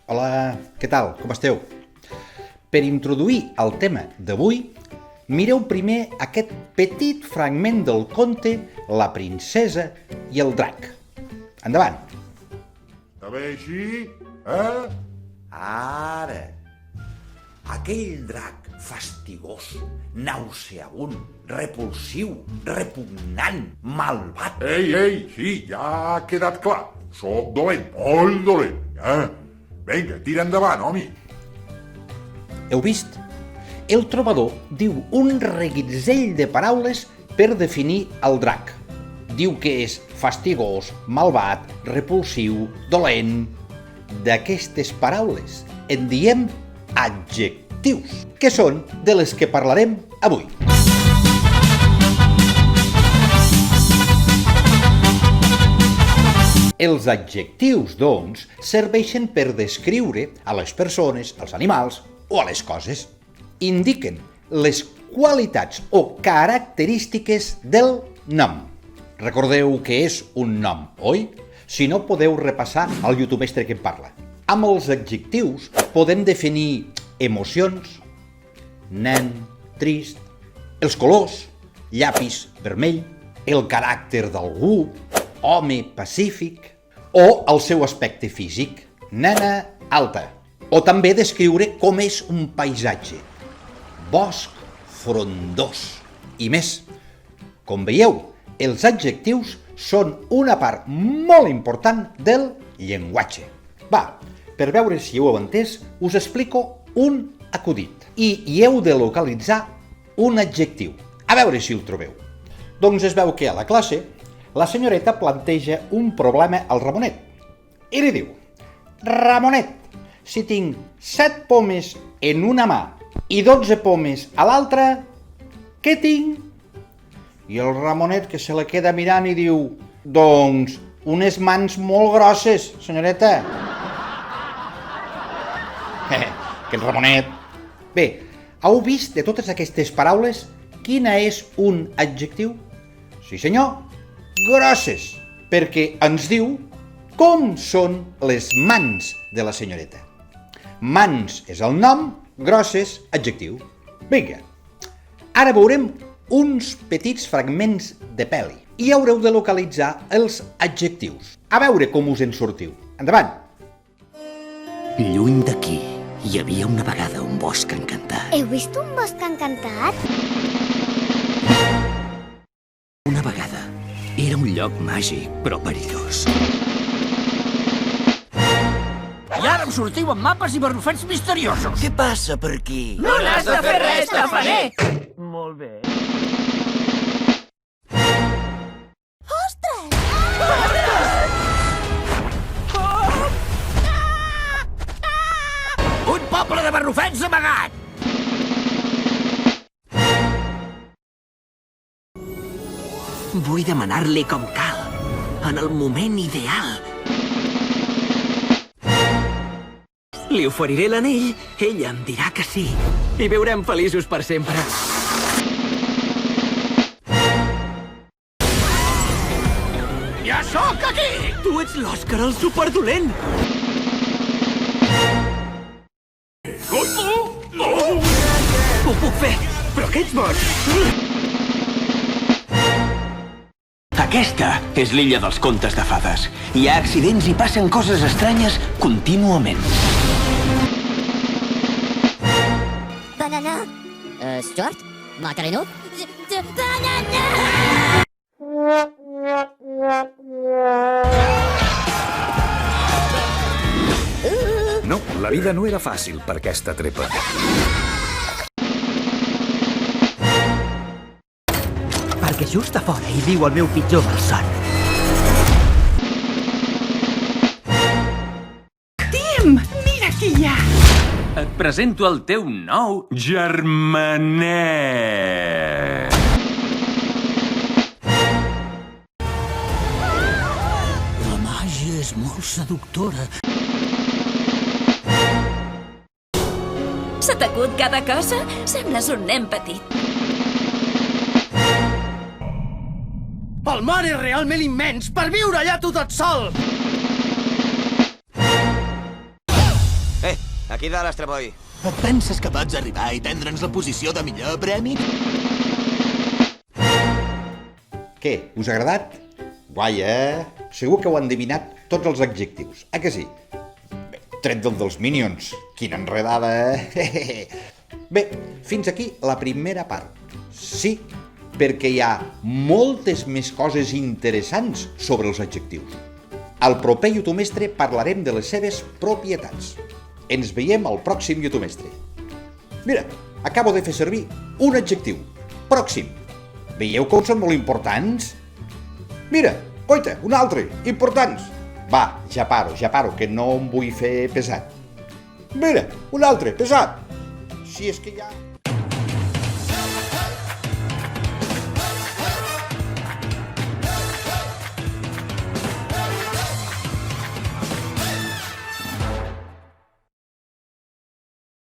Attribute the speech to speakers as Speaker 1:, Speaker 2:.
Speaker 1: Hola, què tal? Com esteu? Per introduir el tema d'avui, mireu primer aquest petit fragment del conte La princesa i el drac. Endavant.
Speaker 2: Està bé així? Eh?
Speaker 3: Ara, aquell drac fastigós, nauseabund, repulsiu, repugnant, malvat.
Speaker 2: Ei, sí, ja ha quedat clar. Soc dolent, molt dolent, eh? Vinga, tira endavant, home.
Speaker 1: Heu vist? El trobador diu un reguitzell de paraules per definir el drac. Diu que és fastigós, malvat, repulsiu, dolent. D'aquestes paraules en diem adjectius, que són de les que parlarem avui. Els adjectius, doncs, serveixen per descriure a les persones, als animals o a les coses. Indiquen les qualitats o característiques del nom. Recordeu que és un nom, oi? Si no, podeu repassar al YouTube mestre que en parla. Amb els adjectius podem definir emocions, nen, trist, els colors, llapis vermell, el caràcter d'algú, home pacífic, o el seu aspecte físic, nena alta. O també descriure com és un paisatge, bosc frondós i més. Com veieu, els adjectius són una part molt important del llenguatge. Va, per veure si ho heu entès, us explico un acudit. I hi heu de localitzar un adjectiu. A veure si el trobeu. Doncs es veu que a la classe la senyoreta planteja un problema al Ramonet i li diu: Ramonet, si tinc 7 pomes en una mà i 12 pomes a l'altra, què tinc? I el Ramonet, que se la queda mirant i diu: doncs unes mans molt grosses, senyoreta. Que el Ramonet... Bé, heu vist de totes aquestes paraules quina és un adjectiu? Sí senyor, grosses, perquè ens diu com són les mans de la senyoreta. Mans és el nom, grosses, adjectiu. Vinga, ara veurem uns petits fragments de peli i haureu de localitzar els adjectius. A veure com us en sortiu. Endavant.
Speaker 4: Lluny d'aquí hi havia una vegada un bosc encantat.
Speaker 5: Heu vist un bosc encantat?
Speaker 4: Una vegada era un lloc màgic, però perillós.
Speaker 6: I ara em sortiu amb mapes i barrufets misteriosos.
Speaker 4: Què passa per aquí?
Speaker 6: No n'has de fer res, tafaner! Molt bé. Un poble de barrufets amagat!
Speaker 4: Vull demanar-li com cal, en el moment ideal. Li oferiré l'anell, ella em dirà que sí, i viurem feliços per sempre.
Speaker 6: Ja sóc aquí!
Speaker 4: Tu ets l'Òscar, el superdolent! Ho puc fer, però què ets boig? Aquesta és l'illa dels contes de fades. Hi ha accidents i passen coses estranyes contínuament.
Speaker 5: Banana.
Speaker 7: Stuart? Macareno?
Speaker 5: Banana!
Speaker 8: No, la vida no era fàcil per aquesta trepa.
Speaker 4: Perquè just a fora hi viu el meu pitjor malson.
Speaker 6: Tim, mira qui hi ha!
Speaker 9: Et presento el teu nou germanet.
Speaker 4: La màgia és molt seductora.
Speaker 7: Se t'acut cada cosa? Sembles un nen petit.
Speaker 6: El mar és realment immens per viure allà tu tot sol!
Speaker 4: Aquí dalt, Astraboy.
Speaker 10: Et penses que pots arribar i prendre'ns la posició de millor premi?
Speaker 1: Què, us ha agradat? Guai, Segur que heu endevinat tots els adjectius, que sí? Bé, tret dels Minions. Quina enredada, Bé, fins aquí la primera part. Sí, perquè hi ha moltes més coses interessants sobre els adjectius. Al proper Youtubemestre parlarem de les seves propietats. Ens veiem al pròxim Youtubemestre. Mira, acabo de fer servir un adjectiu. Pròxim. Veieu com són molt importants? Mira, coita, un altre. Importants. Va, ja paro, que no em vull fer pesat. Mira, un altre, pesat. Si és que ja...